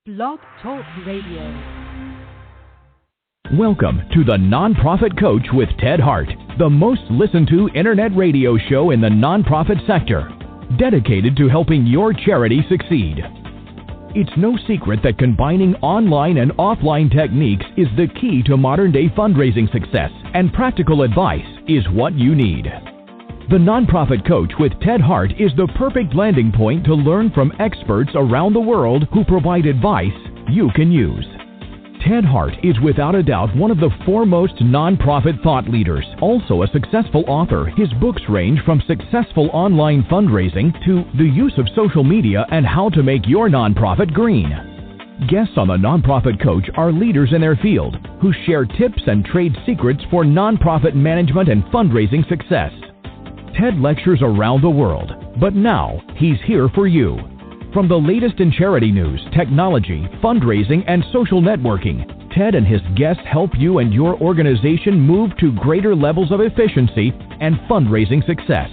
Blog Talk Radio. Welcome to the Nonprofit Coach with Ted Hart, the most listened to internet radio show in the nonprofit sector, dedicated to helping your charity succeed. It's no secret that combining online and offline techniques is the key to modern-day fundraising success, and practical advice is what you need. The Nonprofit Coach with Ted Hart is the perfect landing point to learn from experts around the world who provide advice you can use. Ted Hart is without a doubt one of the foremost nonprofit thought leaders. Also a successful author, his books range from successful online fundraising to the use of social media and how to make your nonprofit green. Guests on the Nonprofit Coach are leaders in their field who share tips and trade secrets for nonprofit management and fundraising success. Ted lectures around the world, but now he's here for you. From the latest in charity news, technology, fundraising, and social networking, Ted and his guests help you and your organization move to greater levels of efficiency and fundraising success.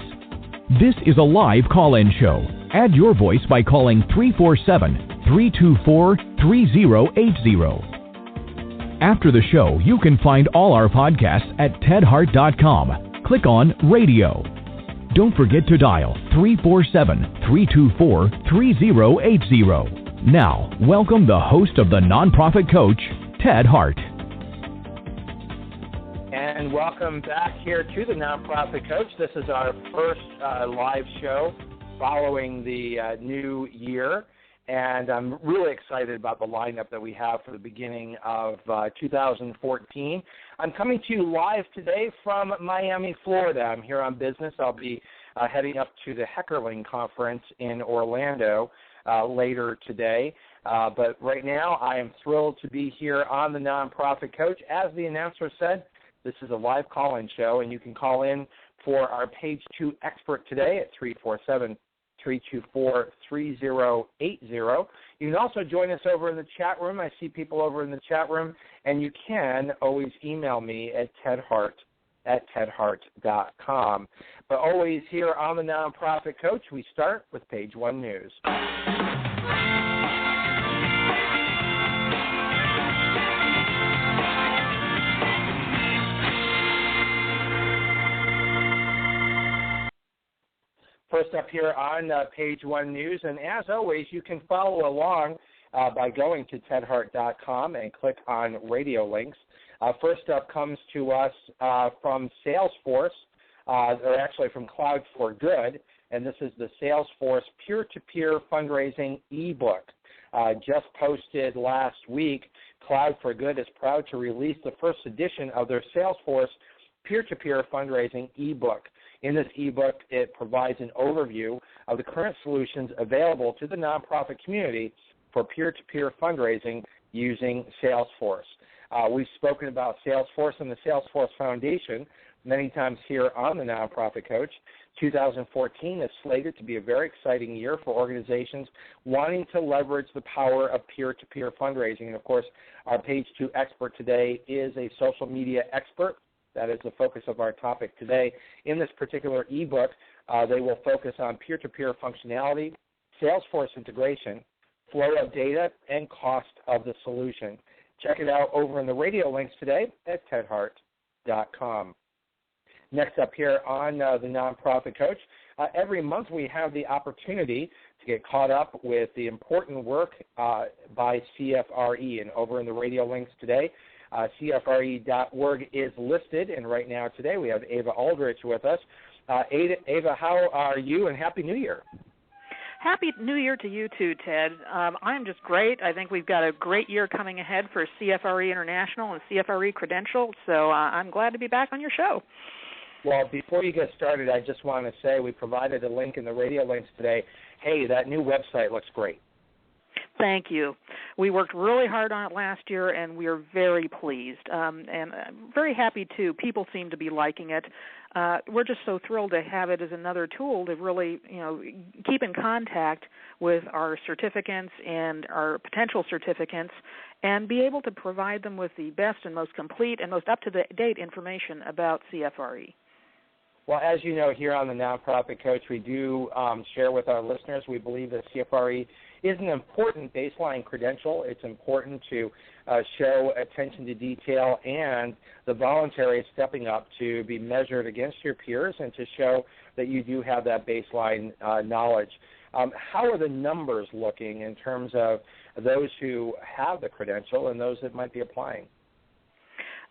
This is a live call-in show. Add your voice by calling 347-324-3080. After the show, you can find all our podcasts at tedhart.com. Click on Radio. Don't forget to dial 347-324-3080. Now, welcome the host of the Nonprofit Coach, Ted Hart. And welcome back here to the Nonprofit Coach. This is our first live show following the new year. And I'm really excited about the lineup that we have for the beginning of 2014. I'm coming to you live today from Miami, Florida. I'm here on business. I'll be heading up to the Heckerling Conference in Orlando later today. But right now, I am thrilled to be here on the Nonprofit Coach. As the announcer said, this is a live call-in show, and you can call in for our Page 2 expert today at 347-324-3080. You can also join us over in the chat room. I see people over in the chat room, and you can always email me at tedhart@tedhart.com. But always here on the Nonprofit Coach, we start with Page 1 News. First up here on Page 1 News, and as always, you can follow along by going to tedhart.com and click on radio links. First up comes to us from Salesforce, or actually from Cloud for Good, and this is the Salesforce peer-to-peer fundraising ebook. Just posted last week, Cloud for Good is proud to release the first edition of their Salesforce peer-to-peer fundraising ebook. In this ebook, it provides an overview of the current solutions available to the nonprofit community for peer-to-peer fundraising using Salesforce. We've spoken about Salesforce and the Salesforce Foundation many times here on the Nonprofit Coach. 2014 is slated to be a very exciting year for organizations wanting to leverage the power of peer-to-peer fundraising. And, of course, our Page 2 expert today is a social media expert. That is the focus of our topic today. In this particular ebook, they will focus on peer-to-peer functionality, Salesforce integration, flow of data, and cost of the solution. Check it out over in the radio links today at tedhart.com. Next up here on the Nonprofit Coach, every month we have the opportunity to get caught up with the important work by CFRE. And over in the radio links today, CFRE.org is listed, and right now today we have Ava Aldrich with us. Ava, how are you, and Happy New Year? Happy New Year to you too, Ted. I'm just great. I think we've got a great year coming ahead for CFRE International and CFRE Credential, so I'm glad to be back on your show. Well, before you get started, I just want to say we provided a link in the radio links today. Hey, that new website looks great. Thank you. We worked really hard on it last year, and we are very pleased. And very happy, too. People seem to be liking it. We're just so thrilled to have it as another tool to really, keep in contact with our certificants and our potential certificants and be able to provide them with the best and most complete and most up-to-date information about CFRE. Well, as you know, here on the Nonprofit Coach, we do share with our listeners. We believe that CFRE is an important baseline credential. It's important to show attention to detail and the voluntary stepping up to be measured against your peers and to show that you do have that baseline knowledge. How are the numbers looking in terms of those who have the credential and those that might be applying?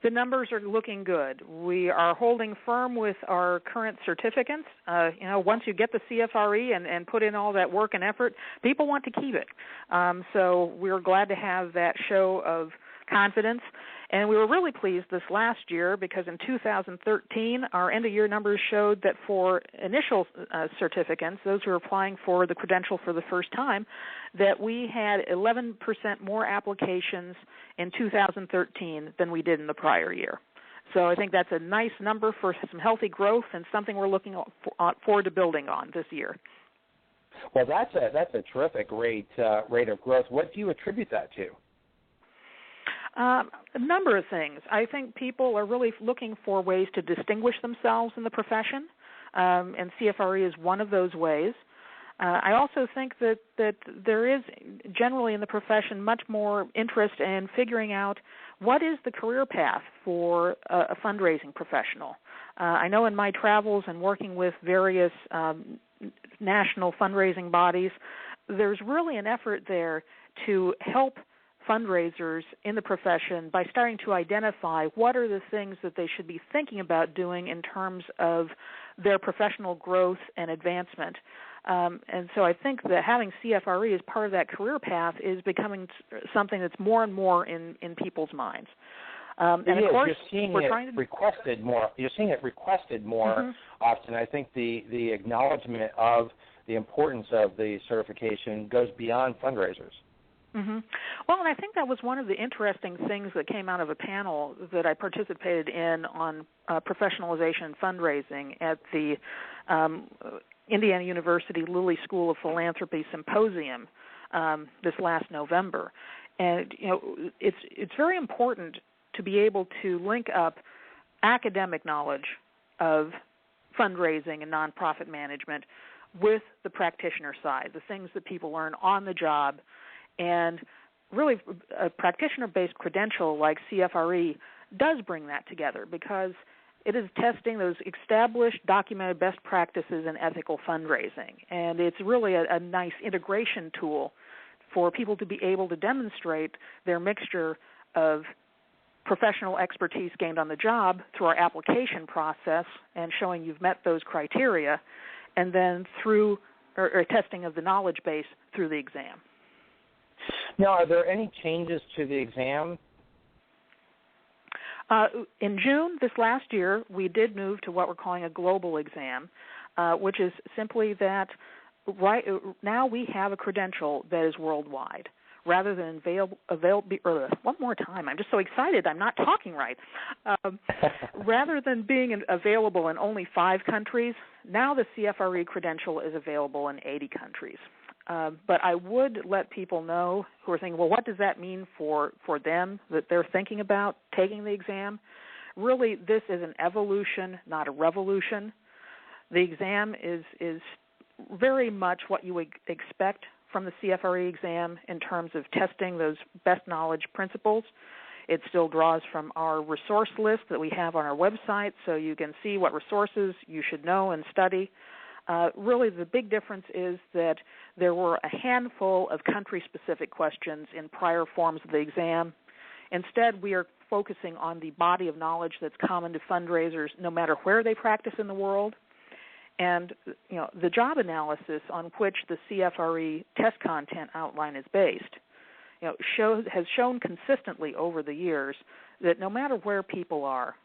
The numbers are looking good. We are holding firm with our current certificates. Once you get the CFRE and put in all that work and effort, people want to keep it. So we're glad to have that show of confidence. And we were really pleased this last year because in 2013, our end-of-year numbers showed that for initial certificates, those who are applying for the credential for the first time, that we had 11% more applications in 2013 than we did in the prior year. So I think that's a nice number for some healthy growth and something we're looking forward to building on this year. Well, that's a terrific rate of growth. What do you attribute that to? A number of things. I think people are really looking for ways to distinguish themselves in the profession, and CFRE is one of those ways. I also think that there is generally in the profession much more interest in figuring out what is the career path for a fundraising professional. I know in my travels and working with various national fundraising bodies, there's really an effort there to help fundraisers in the profession by starting to identify what are the things that they should be thinking about doing in terms of their professional growth and advancement. And so I think that having CFRE as part of that career path is becoming something that's more and more in people's minds. And of course, we're trying to requested more. You're seeing it requested more often. I think the acknowledgement of the importance of the certification goes beyond fundraisers. Mm-hmm. Well, and I think that was one of the interesting things that came out of a panel that I participated in on professionalization and fundraising at the Indiana University Lilly School of Philanthropy Symposium this last November. And, it's very important to be able to link up academic knowledge of fundraising and nonprofit management with the practitioner side, the things that people learn on the job. And really, a practitioner-based credential like CFRE does bring that together because it is testing those established, documented best practices in ethical fundraising. And it's really a nice integration tool for people to be able to demonstrate their mixture of professional expertise gained on the job through our application process and showing you've met those criteria, and then through or testing of the knowledge base through the exam. Now, are there any changes to the exam? In June this last year, we did move to what we're calling a global exam, which is simply that right now we have a credential that is worldwide. Rather than one more time, I'm just so excited I'm not talking right. Rather than being available in only 5 countries, now the CFRE credential is available in 80 countries. But I would let people know who are thinking, well, what does that mean for them that they're thinking about taking the exam? Really, this is an evolution, not a revolution. The exam is very much what you would expect from the CFRE exam in terms of testing those best knowledge principles. It still draws from our resource list that we have on our website, so you can see what resources you should know and study. Really, the big difference is that there were a handful of country-specific questions in prior forms of the exam. Instead, we are focusing on the body of knowledge that's common to fundraisers no matter where they practice in the world. And, the job analysis on which the CFRE test content outline is based, has shown consistently over the years that no matter where people are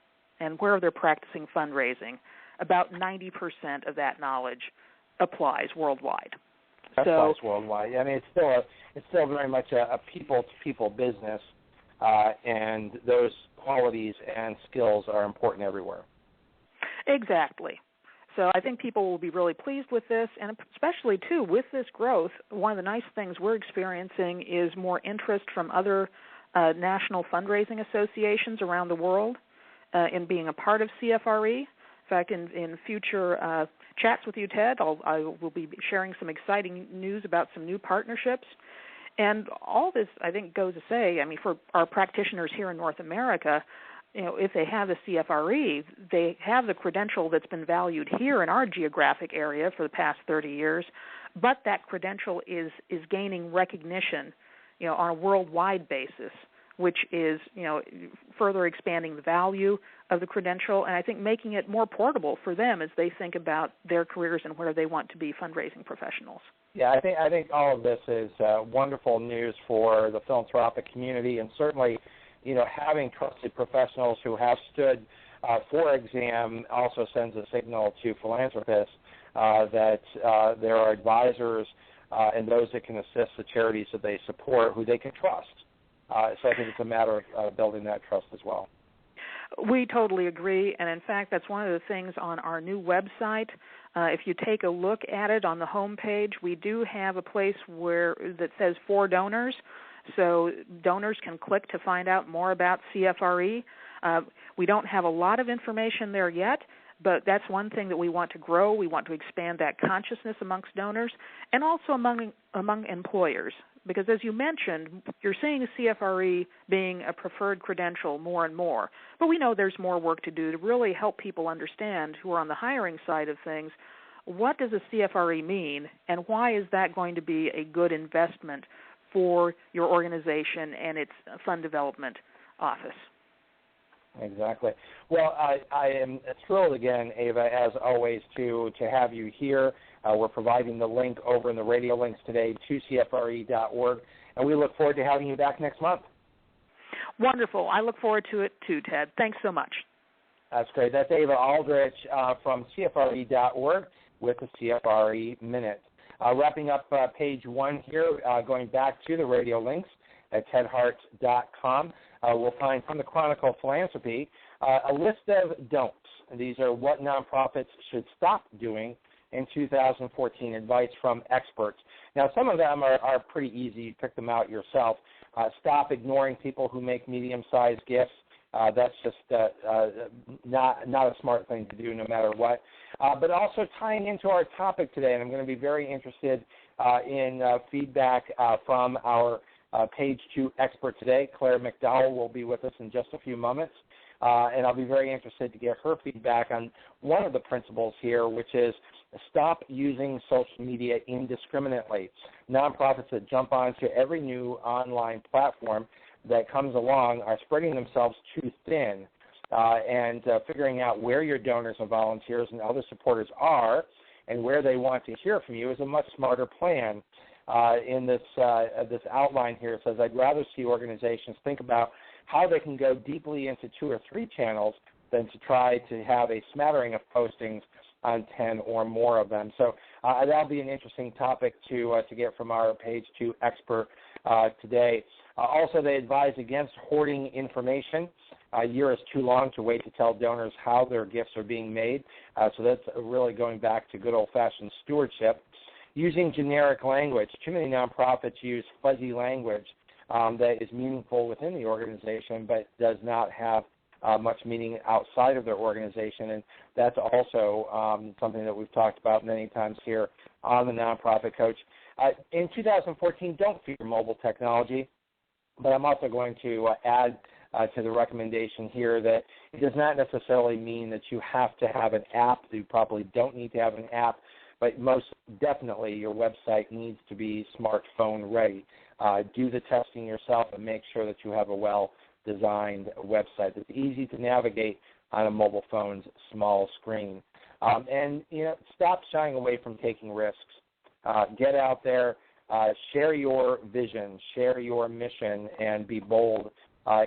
and where they're practicing fundraising, about 90% of that knowledge applies worldwide. Applies worldwide. I mean, it's still very much a people-to-people business, and those qualities and skills are important everywhere. Exactly. So I think people will be really pleased with this, and especially, too, with this growth, one of the nice things we're experiencing is more interest from other national fundraising associations around the world in being a part of CFRE. In fact, in future chats with you, Ted. I will be sharing some exciting news about some new partnerships. And all this, I think, goes to say, I mean, for our practitioners here in North America, if they have the CFRE, they have the credential that's been valued here in our geographic area for the past 30 years, but that credential is gaining recognition, on a worldwide basis, which is, further expanding the value of the credential, and I think making it more portable for them as they think about their careers and where they want to be fundraising professionals. Yeah, I think all of this is wonderful news for the philanthropic community, and certainly, having trusted professionals who have stood for exam also sends a signal to philanthropists that there are advisors and those that can assist the charities that they support who they can trust. So I think it's a matter of building that trust as well. We totally agree, and in fact, that's one of the things on our new website. If you take a look at it on the home page, we do have a place that says for donors, so donors can click to find out more about CFRE. We don't have a lot of information there yet, but that's one thing that we want to grow. We want to expand that consciousness amongst donors and also among employers. Because as you mentioned, you're seeing CFRE being a preferred credential more and more. But we know there's more work to do to really help people understand who are on the hiring side of things, what does a CFRE mean, and why is that going to be a good investment for your organization and its fund development office? Exactly. Well, I am thrilled again, Ava, as always, to have you here. We're providing the link over in the radio links today to CFRE.org, and we look forward to having you back next month. Wonderful. I look forward to it too, Ted. Thanks so much. That's great. That's Ava Aldrich from CFRE.org with the CFRE Minute. Wrapping up page 1 here, going back to the radio links at tedhart.com. We'll find from the Chronicle of Philanthropy a list of don'ts. These are what nonprofits should stop doing in 2014, advice from experts. Now, some of them are pretty easy. You pick them out yourself. Stop ignoring people who make medium-sized gifts. That's just not a smart thing to do no matter what. But also tying into our topic today, and I'm going to be very interested in feedback from our page 2 expert today. Clare McDowall will be with us in just a few moments, and I'll be very interested to get her feedback on one of the principles here, which is stop using social media indiscriminately. Nonprofits that jump onto every new online platform that comes along are spreading themselves too thin, and figuring out where your donors and volunteers and other supporters are and where they want to hear from you is a much smarter plan. In this outline here, it says, I'd rather see organizations think about how they can go deeply into 2 or 3 channels than to try to have a smattering of postings on 10 or more of them. So that'll be an interesting topic to get from our page 2 expert today. Also, they advise against hoarding information. A year is too long to wait to tell donors how their gifts are being made. So that's really going back to good old-fashioned stewardship. Using generic language. Too many nonprofits use fuzzy language that is meaningful within the organization but does not have much meaning outside of their organization, and that's also something that we've talked about many times here on the Nonprofit Coach. In 2014, don't fear mobile technology, but I'm also going to add to the recommendation here that it does not necessarily mean that you have to have an app. You probably don't need to have an app, but most definitely your website needs to be smartphone ready. Do the testing yourself and make sure that you have a well-designed website that's easy to navigate on a mobile phone's small screen. And stop shying away from taking risks. Get out there, share your vision, share your mission, and be bold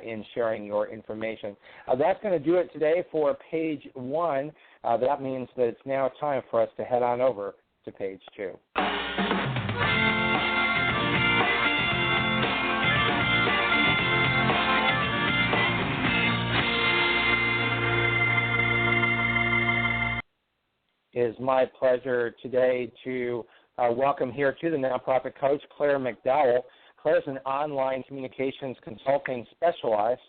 in sharing your information. That's going to do it today for page 1. That means that it's now time for us to head on over to page 2. It is my pleasure today to welcome here to the Nonprofit Coach, Clare McDowall. Clare's an online communications consulting specialist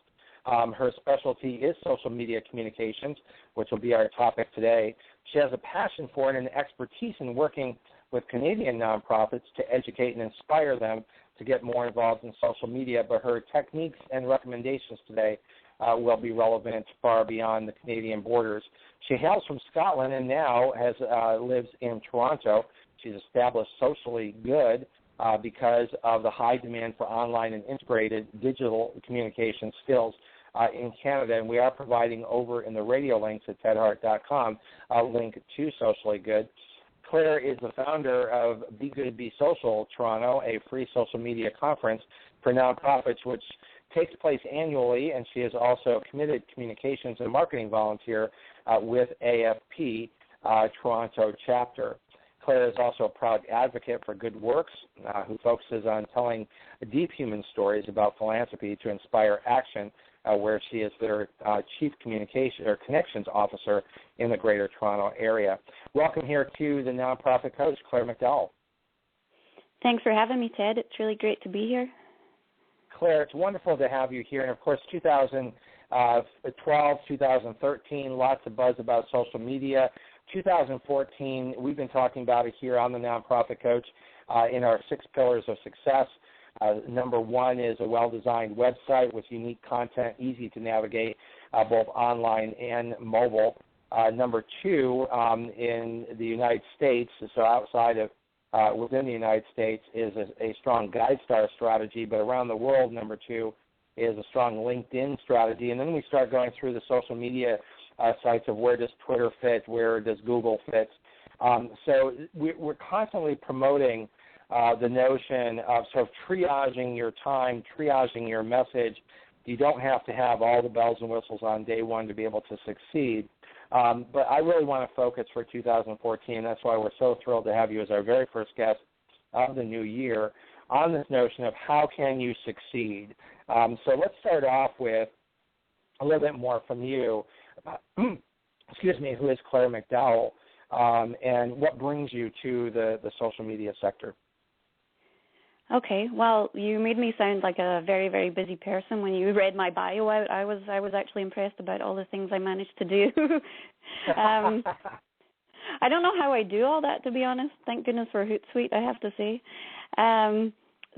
Her specialty is social media communications, which will be our topic today. She has a passion for it and expertise in working with Canadian nonprofits to educate and inspire them to get more involved in social media, but her techniques and recommendations today will be relevant far beyond the Canadian borders. She hails from Scotland and now lives in Toronto. She's established Socially Good because of the high demand for online and integrated digital communication skills in Canada, and we are providing over in the radio links at tedhart.com a link to Socially Good. Clare is the founder of Be Good, Be Social Toronto, a free social media conference for nonprofits, which takes place annually, and she is also a committed communications and marketing volunteer with AFP Toronto chapter. Clare is also a proud advocate for Good Works, who focuses on telling deep human stories about philanthropy to inspire action, where she is their Chief Communication or Connections Officer in the Greater Toronto Area. Welcome here to the Nonprofit Coach, Clare McDowall. Thanks for having me, Ted. It's really great to be here. Clare, it's wonderful to have you here. And, of course, 2012, 2013, lots of buzz about social media. 2014, we've been talking about it here on the Nonprofit Coach in our 6 pillars of success. Number 1 is a well-designed website with unique content, easy to navigate, both online and mobile. Number 2, in the United States, so outside of within the United States, is a strong GuideStar strategy, but around the world, number 2 is a strong LinkedIn strategy. And then we start going through the social media sites of where does Twitter fit, where does Google fit. So we're constantly promoting the notion of sort of triaging your time, triaging your message. You don't have to have all the bells and whistles on day one to be able to succeed. But I really want to focus for 2014. That's why we're so thrilled to have you as our very first guest of the new year on this notion of how can you succeed. So let's start off with a little bit more from you. Excuse me, who is Clare McDowall, and what brings you to the social media sector? Okay, well, you made me sound like a very, very busy person when you read my bio out. I was actually impressed about all the things I managed to do. I don't know how I do all that, to be honest. Thank goodness for Hootsuite, I have to say.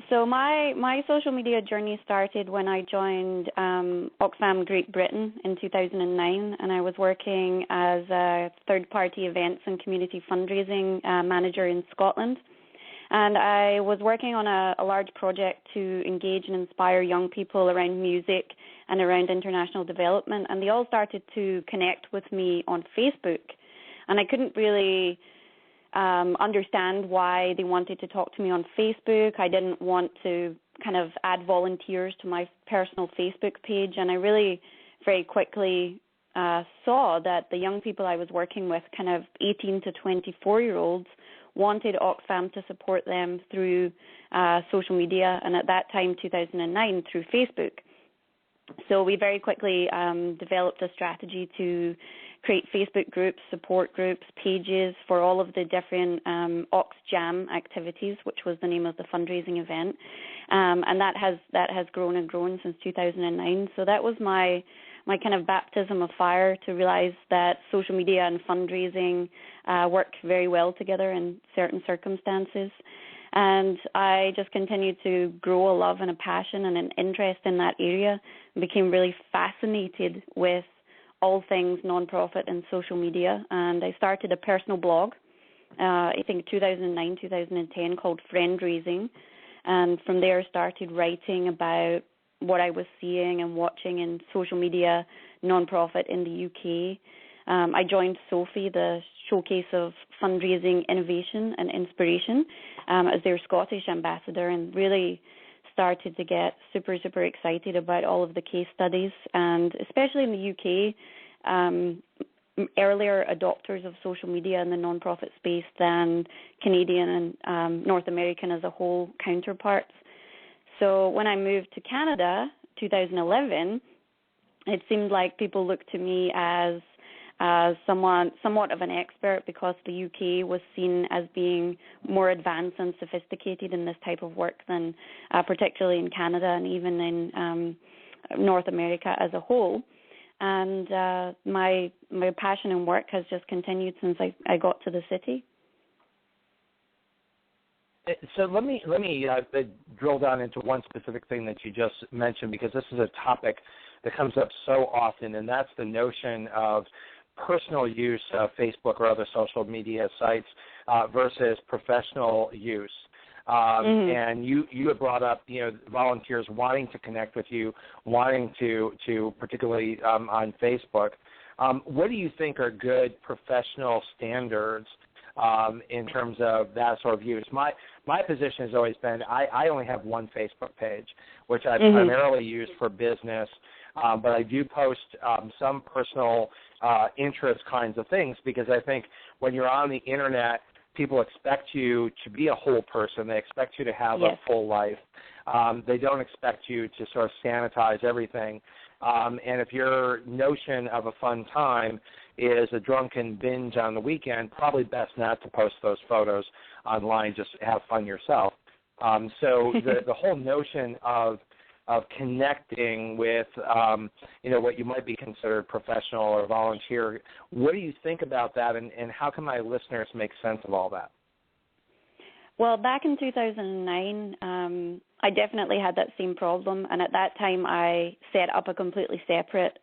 So my social media journey started when I joined Oxfam Great Britain in 2009, and I was working as a third-party events and community fundraising manager in Scotland. And I was working on a large project to engage and inspire young people around music and around international development. And they all started to connect with me on Facebook. And I couldn't really understand why they wanted to talk to me on Facebook. I didn't want to kind of add volunteers to my personal Facebook page. And I really very quickly saw that the young people I was working with, kind of 18 to 24-year-olds, wanted Oxfam to support them through social media, and at that time, 2009, through Facebook. So we very quickly developed a strategy to create Facebook groups, support groups, pages for all of the different Ox Jam activities, which was the name of the fundraising event, and that has grown and grown since 2009. So that was my kind of baptism of fire to realize that social media and fundraising work very well together in certain circumstances. And I just continued to grow a love and a passion and an interest in that area and became really fascinated with all things nonprofit and social media. And I started a personal blog, I think 2009, 2010, called Friendraising. And from there started writing about what I was seeing and watching in social media nonprofit in the UK. I joined Sophie, the Showcase of Fundraising Innovation and Inspiration, as their Scottish ambassador, and really started to get super, super excited about all of the case studies, and especially in the UK, earlier adopters of social media in the nonprofit space than Canadian and North American as a whole counterparts. So when I moved to Canada, 2011, it seemed like people looked to me as somewhat of an expert, because the UK was seen as being more advanced and sophisticated in this type of work than particularly in Canada and even in North America as a whole. And my passion and work has just continued since I got to the city. So let me drill down into one specific thing that you just mentioned, because this is a topic that comes up so often, and that's the notion of personal use of Facebook or other social media sites versus professional use. And you had brought up, volunteers wanting to connect with you, wanting to particularly on Facebook. What do you think are good professional standards in terms of that sort of use? My position has always been I only have one Facebook page, which I primarily use for business, but I do post some personal interest kinds of things, because I think when you're on the Internet, people expect you to be a whole person. They expect you to have a full life. They don't expect you to sort of sanitize everything. And if your notion of a fun time is a drunken binge on the weekend, probably best not to post those photos online. Just have fun yourself. So the whole notion of connecting with, what you might be considered professional or volunteer, what do you think about that, and how can my listeners make sense of all that? Well, back in 2009, I definitely had that same problem, and at that time I set up a completely separate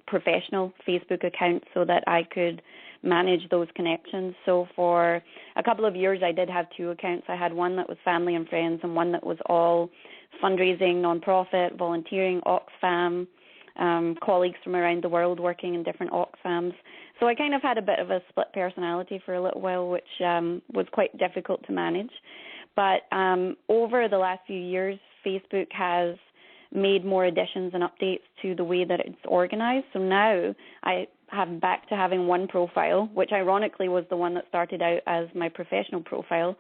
professional Facebook account so that I could manage those connections. So for a couple of years I did have two accounts. I had one that was family and friends, and one that was all fundraising, nonprofit, volunteering, Oxfam, colleagues from around the world working in different Oxfams. So I kind of had a bit of a split personality for a little while, which was quite difficult to manage. But over the last few years, Facebook has made more additions and updates to the way that it's organized. So now I have back to having one profile, which ironically was the one that started out as my professional profile.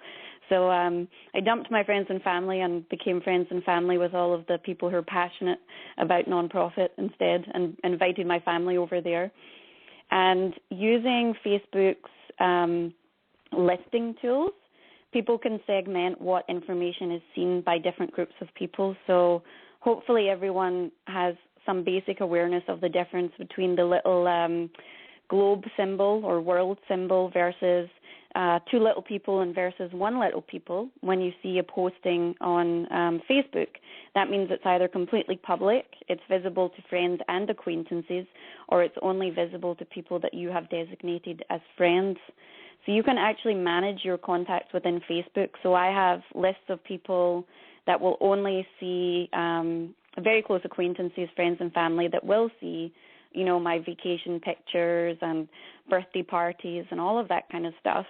So I dumped my friends and family and became friends and family with all of the people who are passionate about nonprofit instead, and invited my family over there. And using Facebook's listing tools, people can segment what information is seen by different groups of people. So hopefully everyone has some basic awareness of the difference between the little globe symbol or world symbol versus two little people and versus one little people. When you see a posting on Facebook, that means it's either completely public, it's visible to friends and acquaintances, or it's only visible to people that you have designated as friends. So you can actually manage your contacts within Facebook. So I have lists of people that will only see very close acquaintances, friends and family that will see, my vacation pictures and birthday parties and all of that kind of stuff.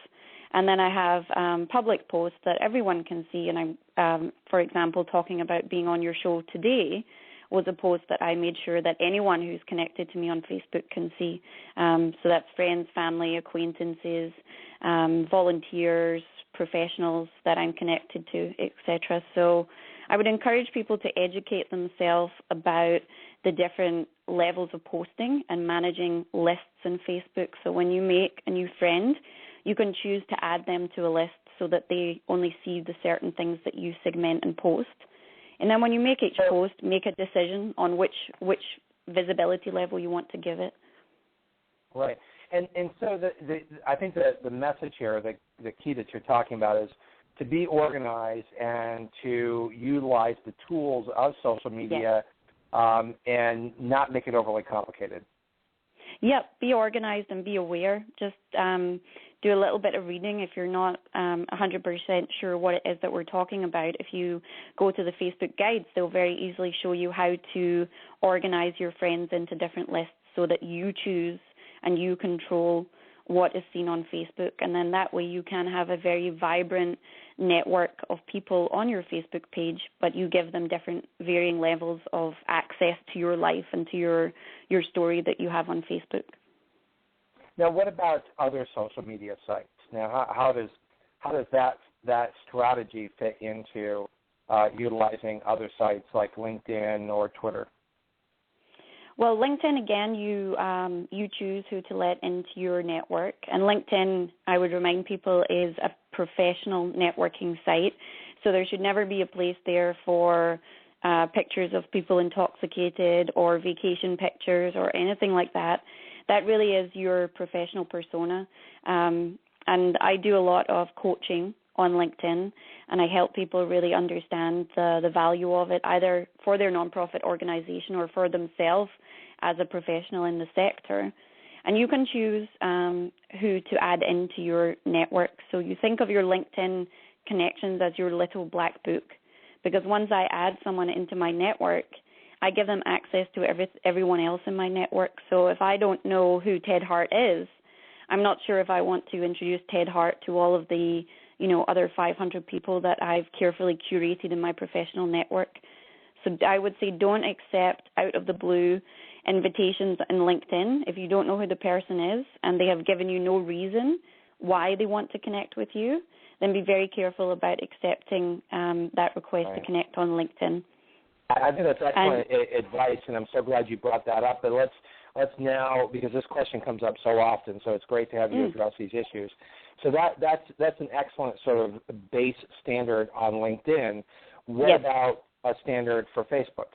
And then I have public posts that everyone can see. And I'm, for example, talking about being on your show today was a post that I made sure that anyone who's connected to me on Facebook can see. So that's friends, family, acquaintances, volunteers, professionals that I'm connected to, etc. So I would encourage people to educate themselves about the different levels of posting and managing lists in Facebook. So when you make a new friend, you can choose to add them to a list so that they only see the certain things that you segment and post. And then when you make each post, make a decision on which visibility level you want to give it. Right. And so I think that the message here, the key that you're talking about is to be organized and to utilize the tools of social media and not make it overly complicated. Yep, be organized and be aware. Just do a little bit of reading if you're not 100% sure what it is that we're talking about. If you go to the Facebook guides, they'll very easily show you how to organize your friends into different lists so that you choose and you control what is seen on Facebook. And then that way you can have a very vibrant network of people on your Facebook page, but you give them different varying levels of access to your life and to your story that you have on Facebook. Now, what about other social media sites? Now, how does that strategy fit into utilizing other sites like LinkedIn or Twitter? Well, LinkedIn, again, you choose who to let into your network. And LinkedIn, I would remind people, is a professional networking site. So there should never be a place there for pictures of people intoxicated or vacation pictures or anything like that. That really is your professional persona. And I do a lot of coaching on LinkedIn, and I help people really understand the value of it, either for their nonprofit organization or for themselves as a professional in the sector. And you can choose who to add into your network. So you think of your LinkedIn connections as your little black book, because once I add someone into my network, I give them access to everyone else in my network. So if I don't know who Ted Hart is, I'm not sure if I want to introduce Ted Hart to all of the other 500 people that I've carefully curated in my professional network. So I would say don't accept out of the blue invitations in LinkedIn if you don't know who the person is and they have given you no reason why they want to connect with you. Then be very careful about accepting that request to connect on LinkedIn. I think that's excellent advice, and I'm so glad you brought that up. But let's now, because this question comes up so often, so it's great to have you address these issues. So that's an excellent sort of base standard on LinkedIn. What about a standard for Facebook?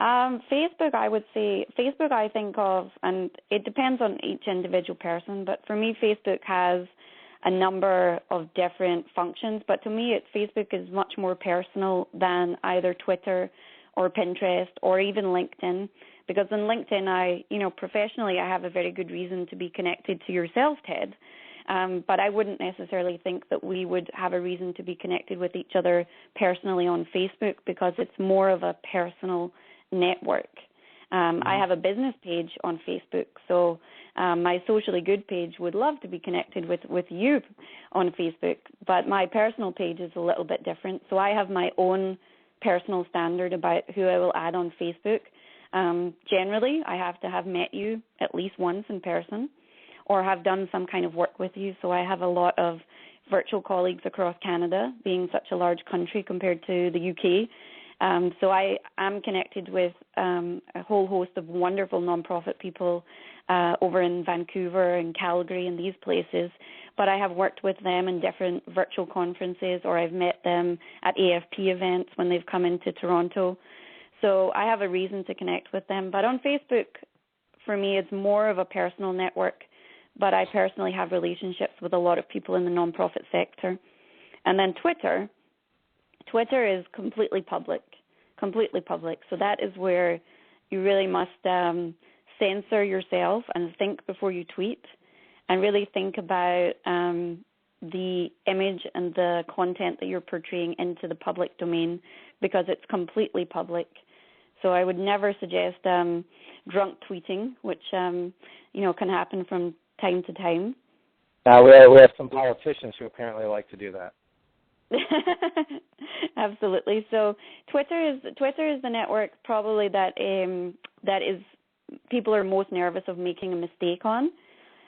Facebook, I would say, I think of, and it depends on each individual person, but for me, Facebook has a number of different functions, but to me, Facebook is much more personal than either Twitter or Pinterest or even LinkedIn, because in LinkedIn, professionally, I have a very good reason to be connected to yourself, Ted, but I wouldn't necessarily think that we would have a reason to be connected with each other personally on Facebook, because it's more of a personal network. I have a business page on Facebook, so my Socially Good page would love to be connected with you on Facebook, but my personal page is a little bit different. So I have my own personal standard about who I will add on Facebook. Generally, I have to have met you at least once in person or have done some kind of work with you. So I have a lot of virtual colleagues across Canada, being such a large country compared to the UK. So I am connected with a whole host of wonderful nonprofit people over in Vancouver and Calgary and these places, but I have worked with them in different virtual conferences, or I've met them at AFP events when they've come into Toronto. So I have a reason to connect with them. But on Facebook, for me, it's more of a personal network, but I personally have relationships with a lot of people in the nonprofit sector. And then Twitter is completely public. So that is where you really must censor yourself and think before you tweet, and really think about the image and the content that you're portraying into the public domain, because it's completely public. So I would never suggest drunk tweeting, which can happen from time to time. We have some politicians who apparently like to do that. Absolutely. So Twitter is the network probably that is people are most nervous of making a mistake on.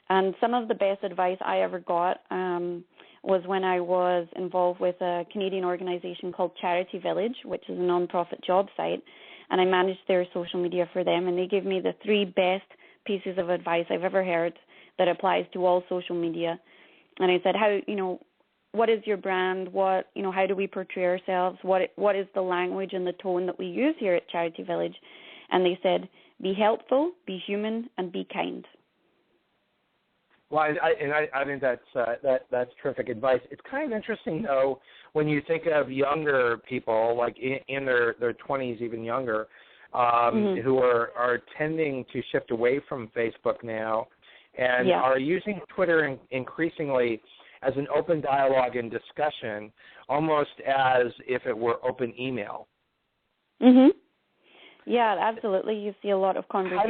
And some of the best advice I ever got was when I was involved with a Canadian organization called Charity Village, which is a nonprofit job site, and I managed their social media for them, and they gave me the 3 best pieces of advice I've ever heard that applies to all social media. And I said, what is your brand? How do we portray ourselves? What is the language and the tone that we use here at Charity Village? And they said, be helpful, be human, and be kind. Well, I think that's terrific advice. It's kind of interesting, though, when you think of younger people, like in their 20s, even younger, who are tending to shift away from Facebook now and are using Twitter increasingly as an open dialogue and discussion, almost as if it were open email. Mhm. Yeah, absolutely. You see a lot of conversation.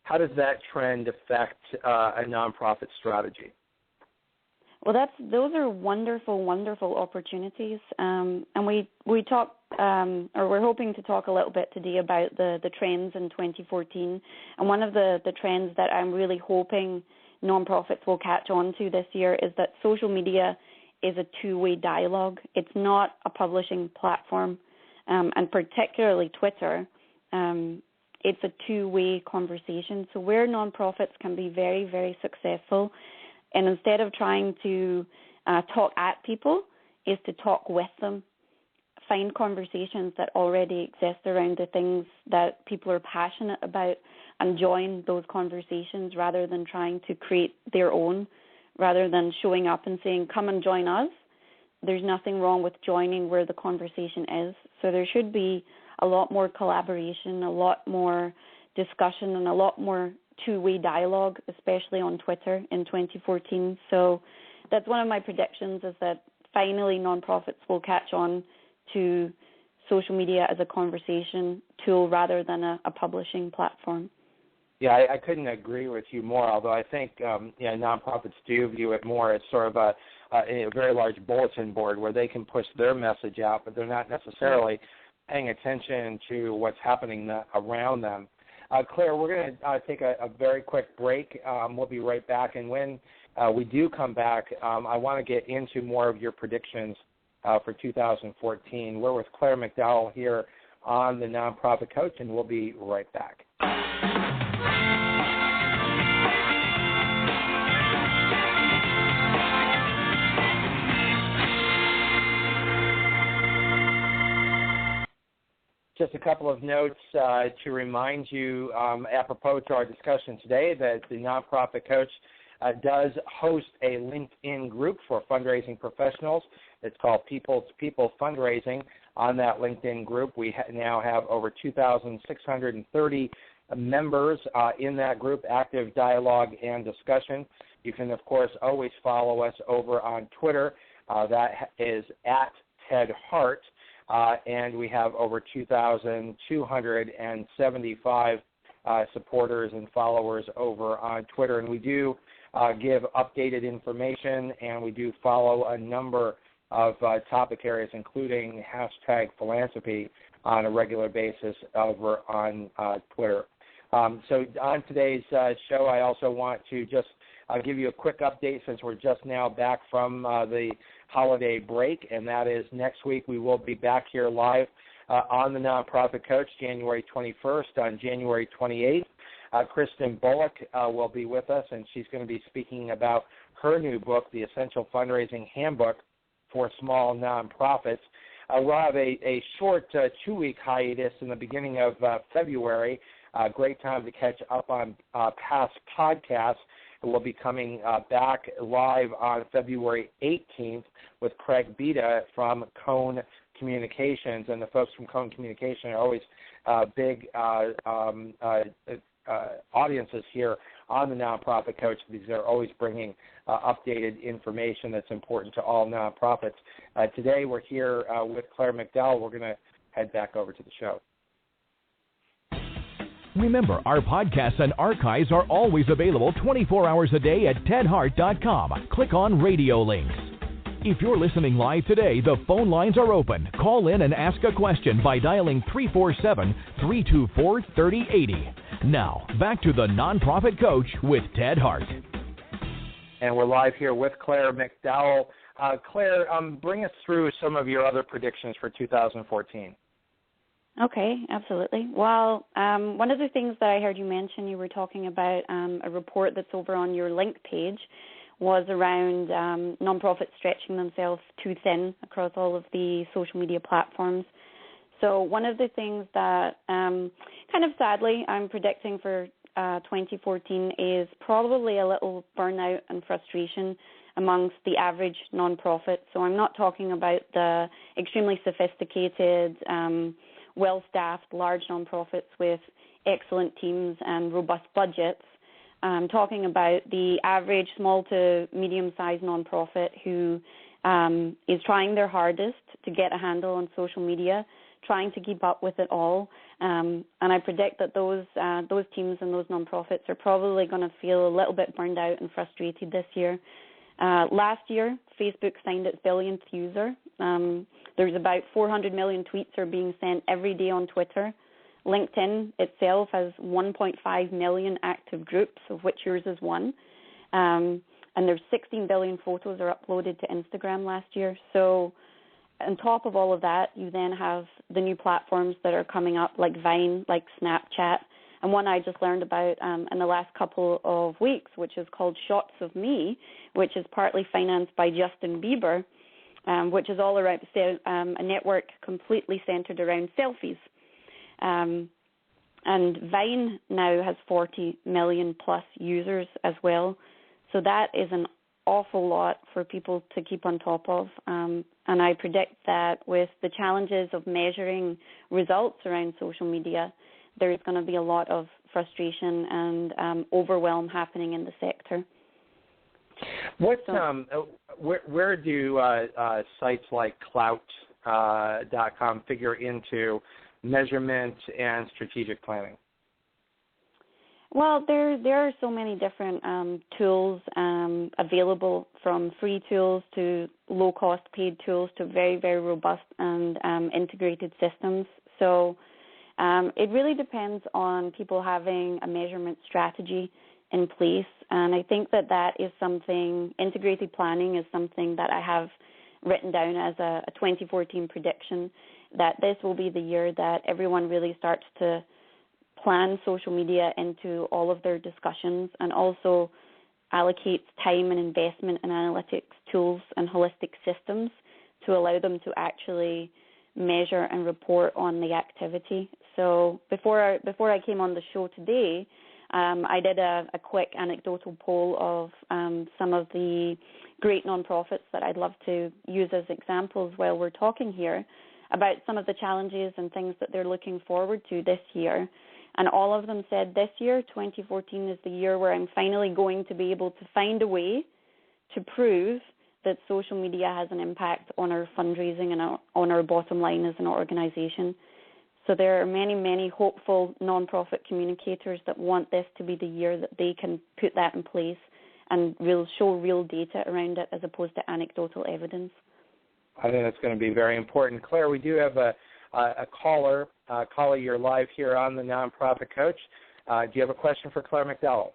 How does that trend affect a nonprofit strategy? Well, those are wonderful, wonderful opportunities. And we talk, or we're hoping to talk a little bit today about the trends in 2014. And one of the trends that I'm really hoping nonprofits will catch on to this year is that social media is a two-way dialogue. It's not a publishing platform, and particularly Twitter. It's a two-way conversation. So where nonprofits can be very, very successful, and instead of trying to talk at people, is to talk with them find conversations that already exist around the things that people are passionate about and join those conversations rather than trying to create their own, rather than showing up and saying, come and join us. There's nothing wrong with joining where the conversation is. So there should be a lot more collaboration, a lot more discussion, and a lot more two-way dialogue, especially on Twitter in 2014. So that's one of my predictions, is that finally nonprofits will catch on to social media as a conversation tool rather than a publishing platform. Yeah, I couldn't agree with you more, although I think nonprofits do view it more as sort of a very large bulletin board where they can push their message out, but they're not necessarily paying attention to what's happening around them. Claire, we're going to take a very quick break. We'll be right back, and when we do come back, I want to get into more of your predictions for 2014. We're with Clare McDowall here on the Nonprofit Coach, and we'll be right back. Just a couple of notes to remind you, apropos to our discussion today, that the Nonprofit Coach does host a LinkedIn group for fundraising professionals. It's called People to People Fundraising. On that LinkedIn group, we now have over 2,630 members in that group, active dialogue and discussion. You can, of course, always follow us over on Twitter. That is at Ted Hart. And we have over 2,275 supporters and followers over on Twitter. And we do give updated information, and we do follow a number of topic areas, including hashtag philanthropy, on a regular basis over on Twitter. So on today's show, I also want to just give you a quick update since we're just now back from the holiday break, and that is next week we will be back here live on the Nonprofit Coach, January 21st. On January 28th, Kristen Bullock will be with us, and she's going to be speaking about her new book, The Essential Fundraising Handbook for Small Nonprofits. We'll have a short 2-week hiatus in the beginning of February. Great time to catch up on past podcasts. We'll be coming back live on February 18th with Craig Bita from Cone Communications. And the folks from Cone Communication are always big audiences here on the Nonprofit Coach, because they're always bringing updated information that's important to all nonprofits. Today we're here with Clare McDowall. We're going to head back over to the show. Remember, our podcasts and archives are always available 24 hours a day at tedhart.com. Click on radio links. If you're listening live today, the phone lines are open. Call in and ask a question by dialing 347-324-3080. Now, back to the Nonprofit Coach with Ted Hart. And we're live here with Clare McDowall. Clare, bring us through some of your other predictions for 2014. Okay, absolutely. Well, one of the things that I heard you mention, you were talking about a report that's over on your link page, was around nonprofits stretching themselves too thin across all of the social media platforms. So one of the things that kind of sadly I'm predicting for 2014 is probably a little burnout and frustration amongst the average nonprofit. So I'm not talking about the extremely sophisticated, well-staffed, large nonprofits with excellent teams and robust budgets. I'm talking about the average small to medium-sized nonprofit who is trying their hardest to get a handle on social media, trying to keep up with it all. And I predict that those teams and those nonprofits are probably going to feel a little bit burned out and frustrated this year. Last year, Facebook signed its billionth user. There's about 400 million tweets are being sent every day on Twitter. LinkedIn itself has 1.5 million active groups, of which yours is one. And there's 16 billion photos are uploaded to Instagram last year. So on top of all of that, you then have the new platforms that are coming up, like Vine, like Snapchat, and one I just learned about in the last couple of weeks, which is called Shots of Me, which is partly financed by Justin Bieber. which is all around a network completely centered around selfies. And Vine now has 40 million plus users as well. So that is an awful lot for people to keep on top of. And I predict that with the challenges of measuring results around social media, there's going to be a lot of frustration and overwhelm happening in the sector. Where do sites like Clout.com figure into measurement and strategic planning? Well, there are so many different tools available, from free tools to low-cost paid tools to very, very robust and integrated systems. So it really depends on people having a measurement strategy in place, and I think that is something, integrated planning is something that I have written down as a 2014 prediction, that this will be the year that everyone really starts to plan social media into all of their discussions, and also allocates time and investment in analytics tools and holistic systems to allow them to actually measure and report on the activity. So before I came on the show today, I did a quick anecdotal poll of some of the great nonprofits that I'd love to use as examples while we're talking here about some of the challenges and things that they're looking forward to this year. And all of them said this year, 2014, is the year where I'm finally going to be able to find a way to prove that social media has an impact on our fundraising and on our bottom line as an organization. So there are many, many hopeful nonprofit communicators that want this to be the year that they can put that in place and show real data around it as opposed to anecdotal evidence. I think that's going to be very important. Claire, we do have a caller. Caller, you're live here on the Nonprofit Coach. Do you have a question for Clare McDowall?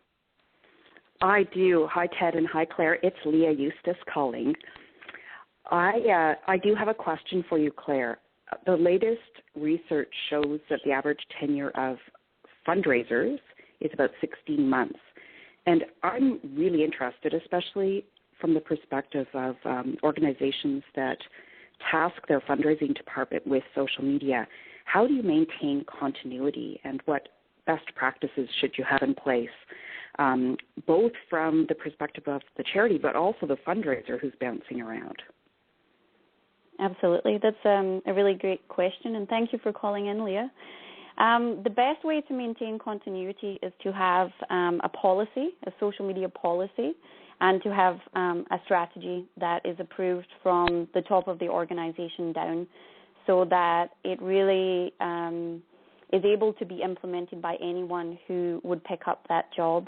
I do. Hi, Ted, and hi, Claire. It's Leah Eustace calling. I do have a question for you, Claire. The latest research shows that the average tenure of fundraisers is about 16 months. And I'm really interested, especially from the perspective of organizations that task their fundraising department with social media. How do you maintain continuity, and what best practices should you have in place, both from the perspective of the charity but also the fundraiser who's bouncing around? Absolutely. That's a really great question, and thank you for calling in, Leah. The best way to maintain continuity is to have a policy, a social media policy, and to have a strategy that is approved from the top of the organization down, so that it really is able to be implemented by anyone who would pick up that job.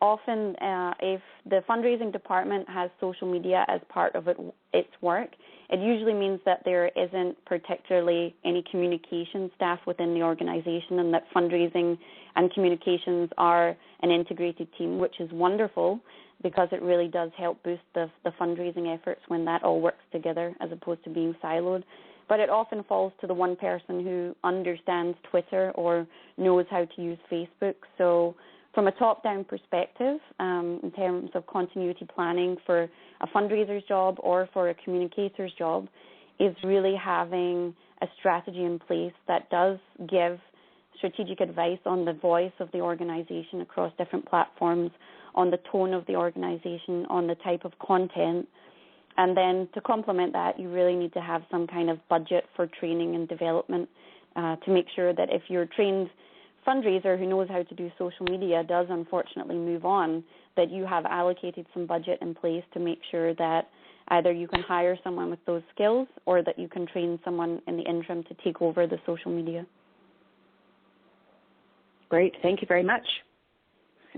Often, if the fundraising department has social media as part of its work, it usually means that there isn't particularly any communication staff within the organization, and that fundraising and communications are an integrated team, which is wonderful because it really does help boost the fundraising efforts when that all works together as opposed to being siloed. But it often falls to the one person who understands Twitter or knows how to use Facebook. So from a top-down perspective, in terms of continuity planning for a fundraiser's job or for a communicator's job, is really having a strategy in place that does give strategic advice on the voice of the organization across different platforms, on the tone of the organization, on the type of content. And then to complement that, you really need to have some kind of budget for training and development to make sure that if you're trained fundraiser who knows how to do social media does unfortunately move on, that you have allocated some budget in place to make sure that either you can hire someone with those skills or that you can train someone in the interim to take over the social media. Great. Thank you very much.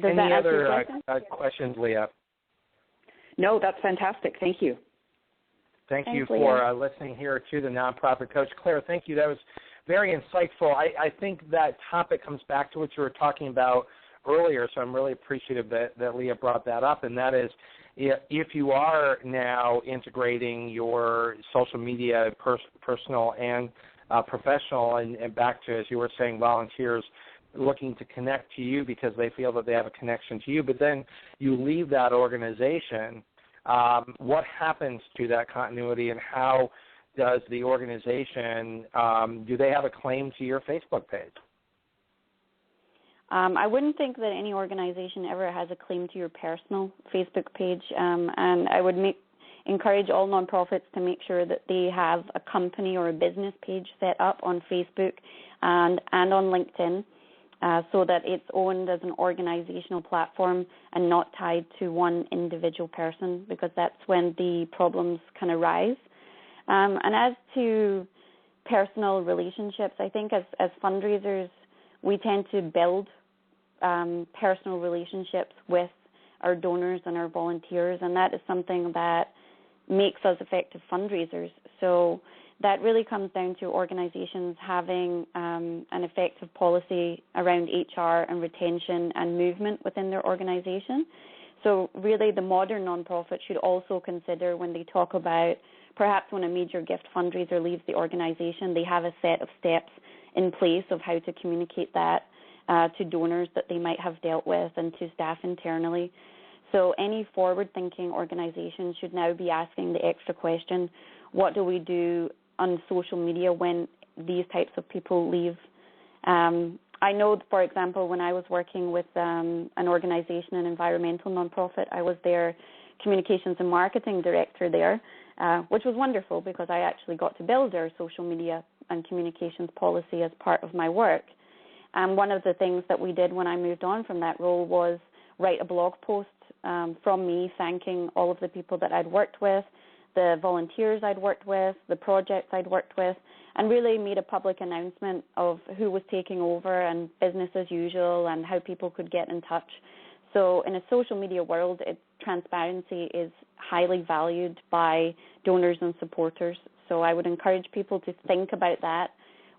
Any other questions, Leah? No, that's fantastic. Thank you. Thanks, you for listening here to the Nonprofit Coach. Claire, thank you. That was very insightful. I think that topic comes back to what you were talking about earlier, so I'm really appreciative that Leah brought that up, and that is if you are now integrating your social media, personal and professional, and back to, as you were saying, volunteers looking to connect to you because they feel that they have a connection to you, but then you leave that organization, what happens to that continuity, and how does the organization, do they have a claim to your Facebook page? I wouldn't think that any organization ever has a claim to your personal Facebook page, and I would encourage all nonprofits to make sure that they have a company or a business page set up on Facebook and on LinkedIn, so that it's owned as an organizational platform and not tied to one individual person, because that's when the problems can arise. And as to personal relationships, I think as fundraisers, we tend to build personal relationships with our donors and our volunteers, and that is something that makes us effective fundraisers. So that really comes down to organizations having an effective policy around HR and retention and movement within their organization. So really the modern nonprofit should also consider, when they talk about perhaps when a major gift fundraiser leaves the organization, they have a set of steps in place of how to communicate that to donors that they might have dealt with and to staff internally. So any forward-thinking organization should now be asking the extra question, what do we do on social media when these types of people leave? I know, for example, when I was working with an organization, an environmental nonprofit, I was their communications and marketing director there, which was wonderful because I actually got to build their social media and communications policy as part of my work. And one of the things that we did when I moved on from that role was write a blog post from me thanking all of the people that I'd worked with, the volunteers I'd worked with, the projects I'd worked with, and really made a public announcement of who was taking over and business as usual and how people could get in touch. So in a social media world, transparency is highly valued by donors and supporters. So I would encourage people to think about that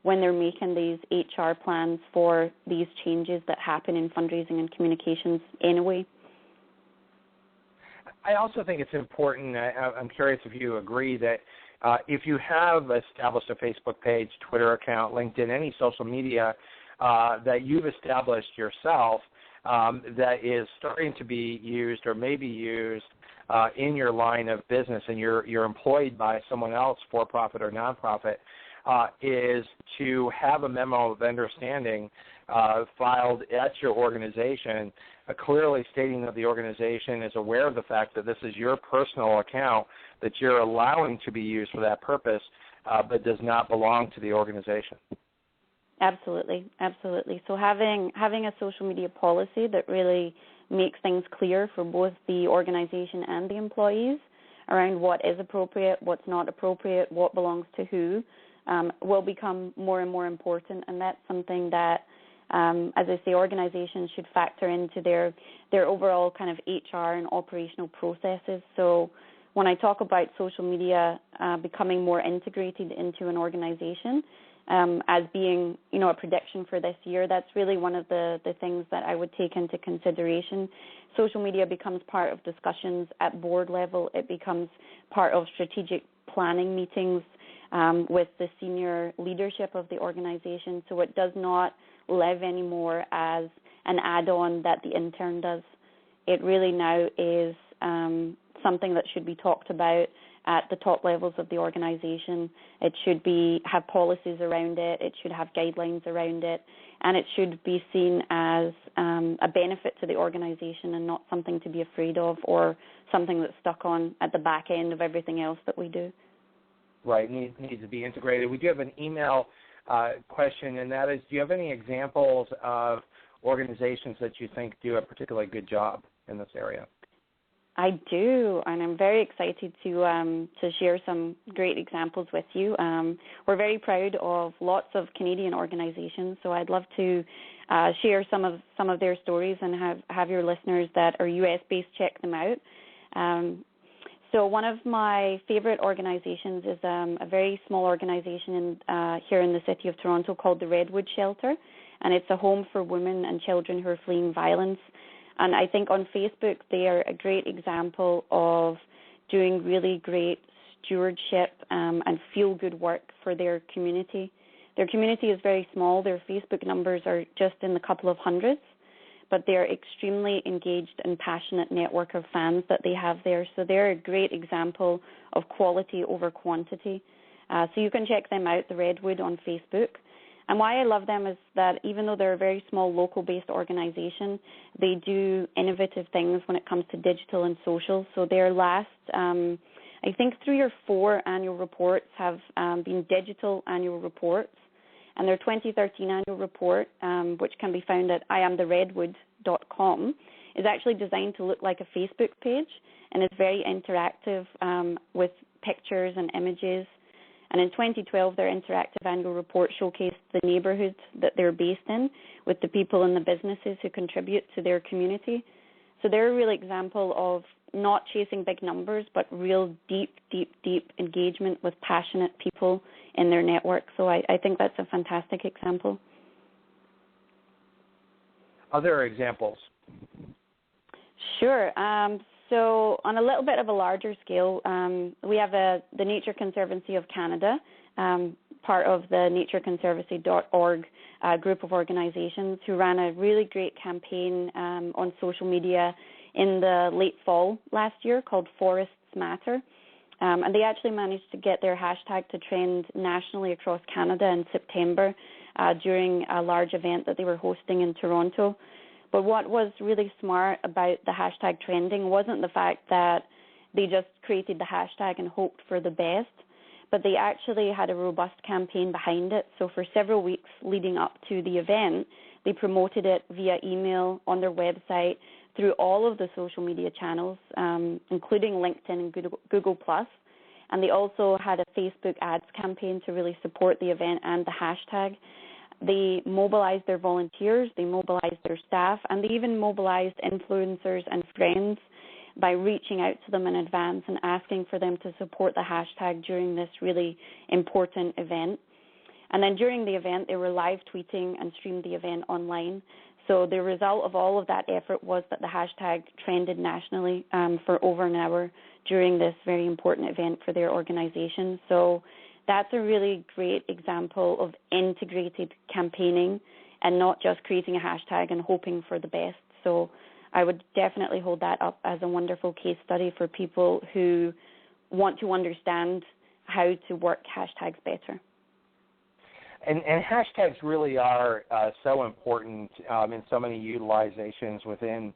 when they're making these HR plans for these changes that happen in fundraising and communications anyway. I also think it's important, I'm curious if you agree, that if you have established a Facebook page, Twitter account, LinkedIn, any social media that you've established yourself that is starting to be used or may be used in your line of business and you're employed by someone else, for-profit or nonprofit, is to have a memo of understanding filed at your organization, clearly stating that the organization is aware of the fact that this is your personal account that you're allowing to be used for that purpose, but does not belong to the organization. Absolutely, absolutely. So having a social media policy that really makes things clear for both the organization and the employees around what is appropriate, what's not appropriate, what belongs to who, will become more and more important, and that's something that, as I say, organizations should factor into their overall kind of HR and operational processes. So when I talk about social media becoming more integrated into an organization as being, a prediction for this year, that's really one of the things that I would take into consideration. Social media becomes part of discussions at board level. It becomes part of strategic planning meetings with the senior leadership of the organization, so it does not live anymore as an add-on that the intern does. It really now is something that should be talked about at the top levels of the organization. It should have policies around it. It should have guidelines around it, and it should be seen as a benefit to the organization and not something to be afraid of or something that's stuck on at the back end of everything else that we do. Right, needs to be integrated. We do have an email question, and that is, do you have any examples of organizations that you think do a particularly good job in this area? I do, and I'm very excited to share some great examples with you. We're very proud of lots of Canadian organizations, so I'd love to share some of their stories and have your listeners that are US-based check them out. So one of my favorite organizations is a very small organization here in the city of Toronto called the Redwood Shelter, and it's a home for women and children who are fleeing violence. And I think on Facebook they are a great example of doing really great stewardship and feel-good work for their community. Their community is very small. Their Facebook numbers are just in the couple of hundreds, but they're extremely engaged and passionate network of fans that they have there. So they're a great example of quality over quantity. So you can check them out, the Redwood, on Facebook. And why I love them is that even though they're a very small local-based organization, they do innovative things when it comes to digital and social. So their last, I think 3 or 4 annual reports have been digital annual reports. And their 2013 annual report, which can be found at iamtheredwood.com, is actually designed to look like a Facebook page and is very interactive with pictures and images. And in 2012, their interactive annual report showcased the neighborhood that they're based in with the people and the businesses who contribute to their community. So they're a real example of not chasing big numbers, but real deep engagement with passionate people in their network. So I think that's a fantastic example. Other examples? Sure. So on a little bit of a larger scale, we have the Nature Conservancy of Canada, part of the natureconservancy.org group of organizations, who ran a really great campaign on social media in the late fall last year called Forests Matter. And they actually managed to get their hashtag to trend nationally across Canada in September during a large event that they were hosting in Toronto. But what was really smart about the hashtag trending wasn't the fact that they just created the hashtag and hoped for the best, but they actually had a robust campaign behind it. So for several weeks leading up to the event, they promoted it via email, on their website, through all of the social media channels, including LinkedIn and Google+. And they also had a Facebook ads campaign to really support the event and the hashtag. They mobilized their volunteers, they mobilized their staff, and they even mobilized influencers and friends by reaching out to them in advance and asking for them to support the hashtag during this really important event. And then during the event, they were live tweeting and streamed the event online. So the result of all of that effort was that the hashtag trended nationally for over an hour during this very important event for their organization. So that's a really great example of integrated campaigning and not just creating a hashtag and hoping for the best. So I would definitely hold that up as a wonderful case study for people who want to understand how to work hashtags better. And hashtags really are so important in so many utilizations within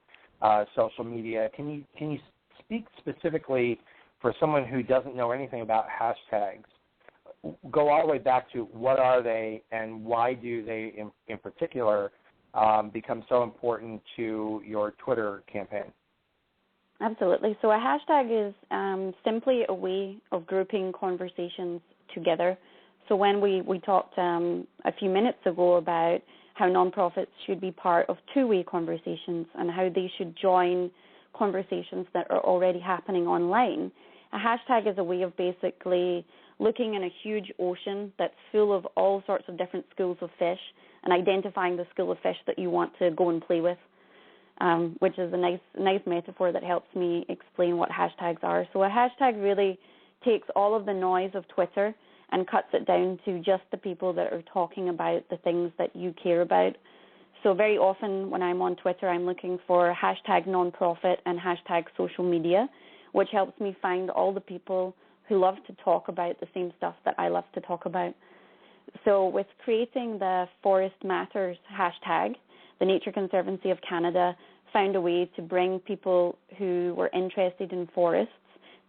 social media. Can you speak specifically for someone who doesn't know anything about hashtags? Go all the way back to what are they and why do they, in particular, become so important to your Twitter campaign? Absolutely. So a hashtag is simply a way of grouping conversations together. So when we talked a few minutes ago about how nonprofits should be part of two-way conversations and how they should join conversations that are already happening online, a hashtag is a way of basically looking in a huge ocean that's full of all sorts of different schools of fish and identifying the school of fish that you want to go and play with, which is a nice metaphor that helps me explain what hashtags are. So a hashtag really takes all of the noise of Twitter and cuts it down to just the people that are talking about the things that you care about. So very often when I'm on Twitter, I'm looking for hashtag nonprofit and hashtag social media, which helps me find all the people who love to talk about the same stuff that I love to talk about. So with creating the Forest Matters hashtag, the Nature Conservancy of Canada found a way to bring people who were interested in forests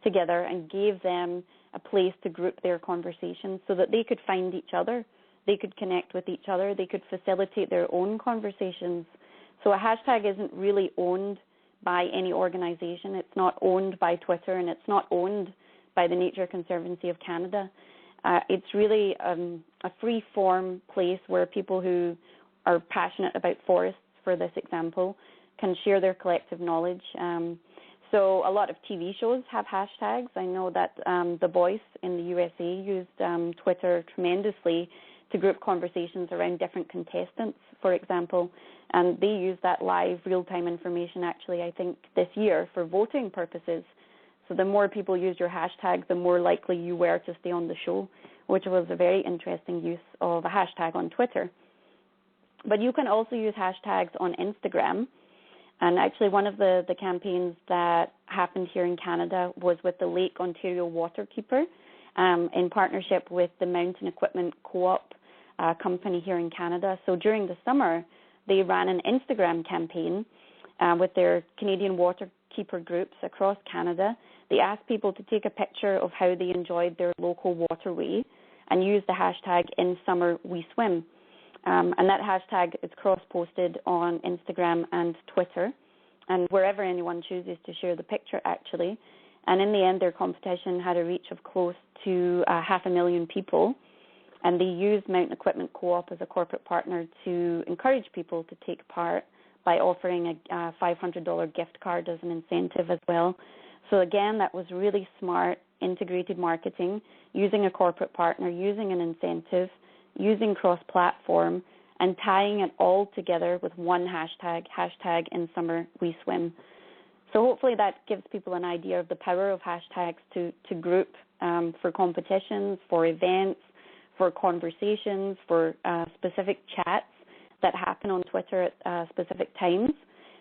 together and gave them a place to group their conversations so that they could find each other, they could connect with each other, they could facilitate their own conversations. So a hashtag isn't really owned by any organization. It's not owned by Twitter, and it's not owned by the Nature Conservancy of Canada. It's really a free-form place where people who are passionate about forests, for this example, can share their collective knowledge. So a lot of TV shows have hashtags. I know that The Voice in the USA used Twitter tremendously to group conversations around different contestants, for example, and they use that live real-time information actually, I think, this year for voting purposes. So the more people use your hashtag, the more likely you were to stay on the show, which was a very interesting use of a hashtag on Twitter. But you can also use hashtags on Instagram. And actually one of the campaigns that happened here in Canada was with the Lake Ontario Waterkeeper in partnership with the Mountain Equipment Co-op company here in Canada. So during the summer, they ran an Instagram campaign with their Canadian waterkeeper groups across Canada. They asked people to take a picture of how they enjoyed their local waterway and use the hashtag #InSummerWeSwim. And that hashtag is cross-posted on Instagram and Twitter, and wherever anyone chooses to share the picture, actually. And in the end, their competition had a reach of close to 500,000 people, and they used Mountain Equipment Co-op as a corporate partner to encourage people to take part by offering a $500 gift card as an incentive as well. So again, that was really smart, integrated marketing, using a corporate partner, using an incentive, using cross-platform, and tying it all together with one hashtag #InSummerWeSwim. So hopefully that gives people an idea of the power of hashtags to group for competitions, for events, for conversations, for specific chats that happen on Twitter at specific times.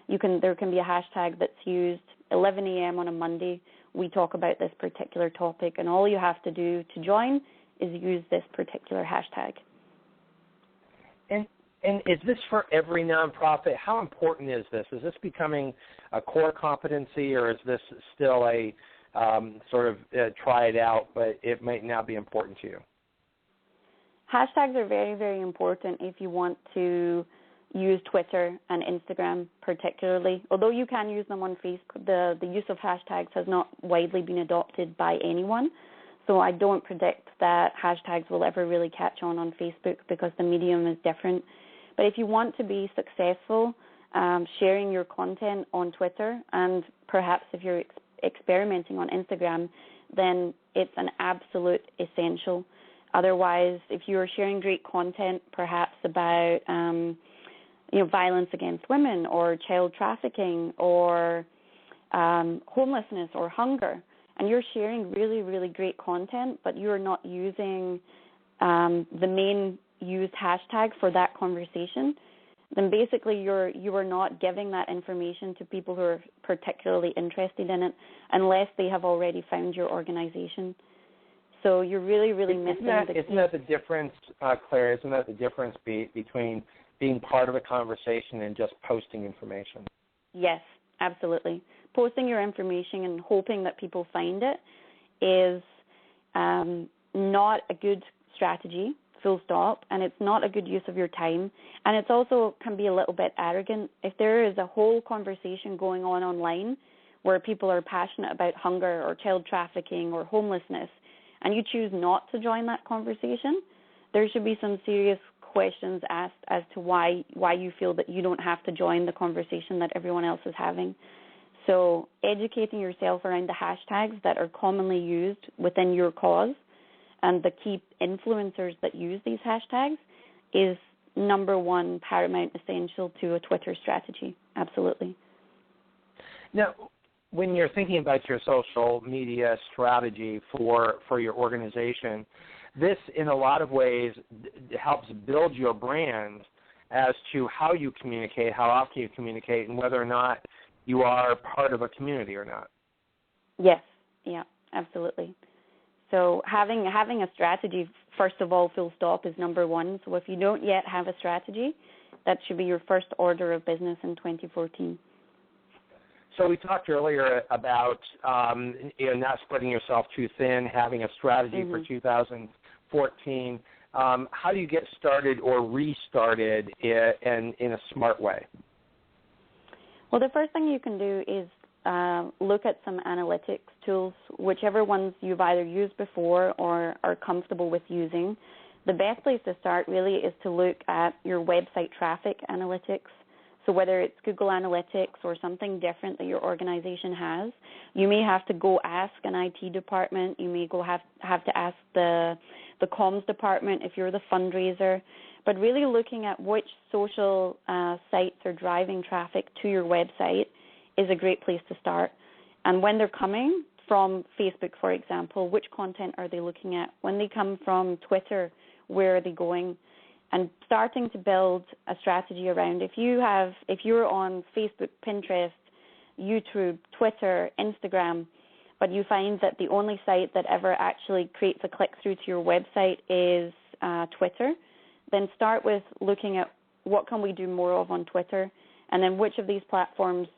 There can be a hashtag that's used 11 a.m. on a Monday. We talk about this particular topic, and all you have to do to join is use this particular hashtag. And is this for every nonprofit? How important is this? Is this becoming a core competency, or is this still a try it out, but it might now be important to you? Hashtags are very, very important if you want to use Twitter and Instagram particularly. Although you can use them on Facebook, the use of hashtags has not widely been adopted by anyone. So I don't predict that hashtags will ever really catch on Facebook because the medium is different. But if you want to be successful sharing your content on Twitter, and perhaps if you're experimenting on Instagram, then it's an absolute essential. Otherwise, if you're sharing great content, perhaps about violence against women or child trafficking or homelessness or hunger, and you're sharing really, really great content, but you're not using the main used hashtag for that conversation, then basically you are not giving that information to people who are particularly interested in it unless they have already found your organization. So you're really, really missing the key. Isn't that the difference, Claire? Isn't that the difference between being part of a conversation and just posting information? Yes, absolutely. Posting your information and hoping that people find it is not a good strategy, full stop, and it's not a good use of your time. And it's also can be a little bit arrogant. If there is a whole conversation going on online where people are passionate about hunger or child trafficking or homelessness, and you choose not to join that conversation, there should be some serious questions asked as to why you feel that you don't have to join the conversation that everyone else is having. So educating yourself around the hashtags that are commonly used within your cause and the key influencers that use these hashtags is number one, paramount, essential to a Twitter strategy. Absolutely. Now, when you're thinking about your social media strategy for your organization, this in a lot of ways helps build your brand as to how you communicate, how often you communicate, and whether or not you are part of a community or not. Yes, yeah, absolutely. So having a strategy, first of all, full stop, is number one. So if you don't yet have a strategy, that should be your first order of business in 2014. So we talked earlier about not spreading yourself too thin, having a strategy for 2014. How do you get started or restarted in a smart way? Well, the first thing you can do is look at some analytics tools, whichever ones you've either used before or are comfortable with using. The best place to start really is to look at your website traffic analytics. So whether it's Google Analytics or something different that your organization has, you may have to go ask an IT department. You may have to ask the comms department if you're the fundraiser. But really looking at which social sites are driving traffic to your website is a great place to start. And when they're coming from Facebook, for example, which content are they looking at? When they come from Twitter, where are they going? and starting to build a strategy around. If you're on Facebook, Pinterest, YouTube, Twitter, Instagram, but you find that the only site that ever actually creates a click-through to your website is Twitter, then start with looking at what can we do more of on Twitter, and then which of these platforms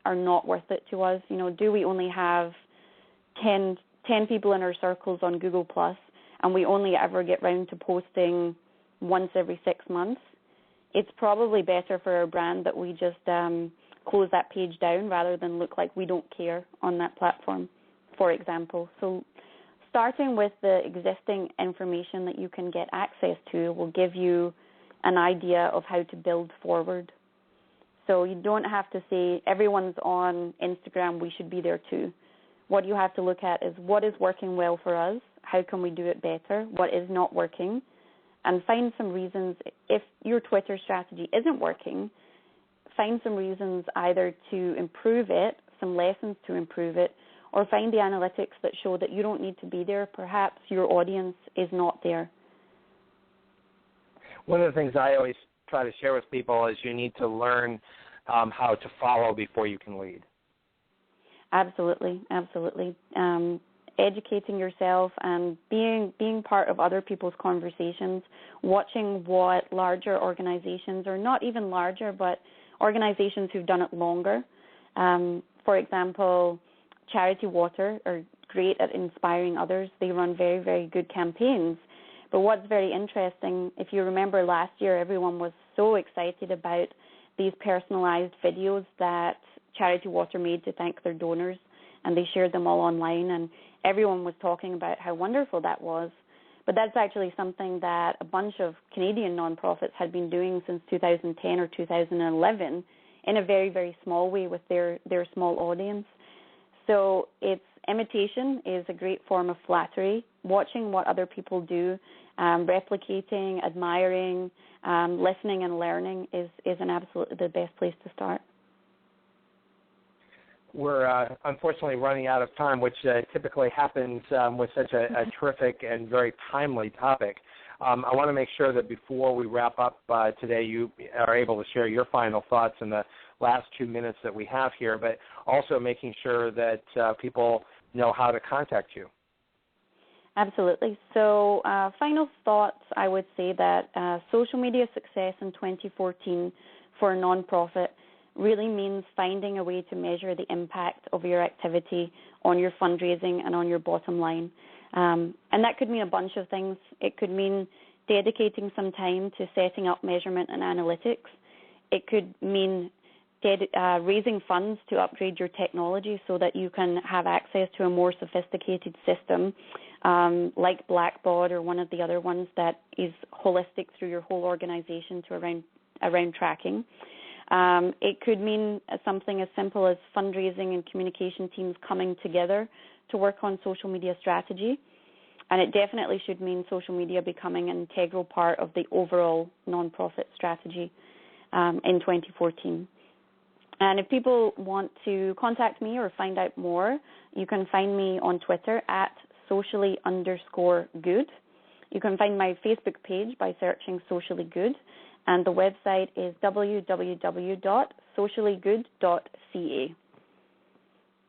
are not worth it to us. Do we only have 10 people in our circles on Google Plus, and we only ever get round to posting once every 6 months? It's probably better for our brand that we just close that page down rather than look like we don't care on that platform, for example. So starting with the existing information that you can get access to will give you an idea of how to build forward. So you don't have to say everyone's on Instagram, we should be there too. What you have to look at is what is working well for us, how can we do it better, what is not working, and find some reasons. If your Twitter strategy isn't working, find some reasons either to improve it, some lessons to improve it, or find the analytics that show that you don't need to be there. Perhaps your audience is not there. One of the things I always try to share with people is you need to learn how to follow before you can lead. Absolutely. Educating yourself and being part of other people's conversations, watching what larger organizations, or not even larger, but organizations who've done it longer. For example, Charity Water are great at inspiring others. They run very, very good campaigns. But what's very interesting, if you remember last year, everyone was so excited about these personalized videos that Charity Water made to thank their donors, and they shared them all online, and everyone was talking about how wonderful that was. But that's actually something that a bunch of Canadian nonprofits had been doing since 2010 or 2011 in a very, very small way with their small audience. So imitation is a great form of flattery. Watching what other people do, replicating, admiring, listening and learning is absolutely the best place to start. We're unfortunately running out of time, which typically happens with such a terrific and very timely topic. I want to make sure that before we wrap up today, you are able to share your final thoughts in the last 2 minutes that we have here, but also making sure that people know how to contact you. Absolutely. So final thoughts, I would say that social media success in 2014 for a nonprofit really means finding a way to measure the impact of your activity on your fundraising and on your bottom line. And that could mean a bunch of things. It could mean dedicating some time to setting up measurement and analytics. It could mean raising funds to upgrade your technology so that you can have access to a more sophisticated system like Blackbaud or one of the other ones that is holistic through your whole organization to around tracking. It could mean something as simple as fundraising and communication teams coming together to work on social media strategy. And it definitely should mean social media becoming an integral part of the overall nonprofit strategy in 2014. And if people want to contact me or find out more, you can find me on Twitter at socially_good. You can find my Facebook page by searching Socially Good. And the website is www.sociallygood.ca.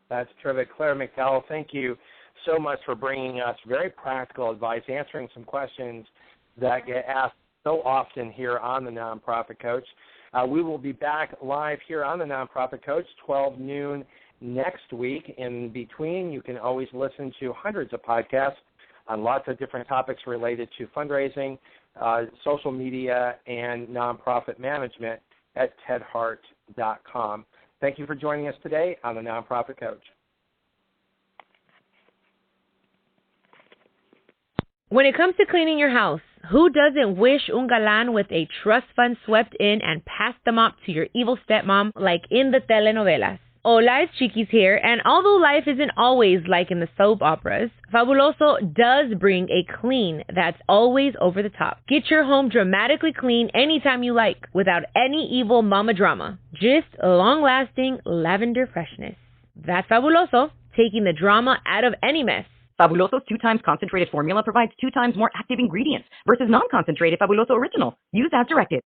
That's terrific. Clare McDowall, thank you so much for bringing us very practical advice, answering some questions that get asked so often here on the Nonprofit Coach. We will be back live here on the Nonprofit Coach, 12 noon next week. In between, you can always listen to hundreds of podcasts on lots of different topics related to fundraising, social media, and nonprofit management at tedhart.com. Thank you for joining us today on the Nonprofit Coach. When it comes to cleaning your house, who doesn't wish un galán with a trust fund swept in and passed the mop to your evil stepmom like in the telenovelas? Hola, it's Chiquis here, and although life isn't always like in the soap operas, Fabuloso does bring a clean that's always over the top. Get your home dramatically clean anytime you like, without any evil mama drama. Just long-lasting lavender freshness. That's Fabuloso, taking the drama out of any mess. Fabuloso's 2 times concentrated formula provides 2 times more active ingredients versus non-concentrated Fabuloso Original. Use as directed.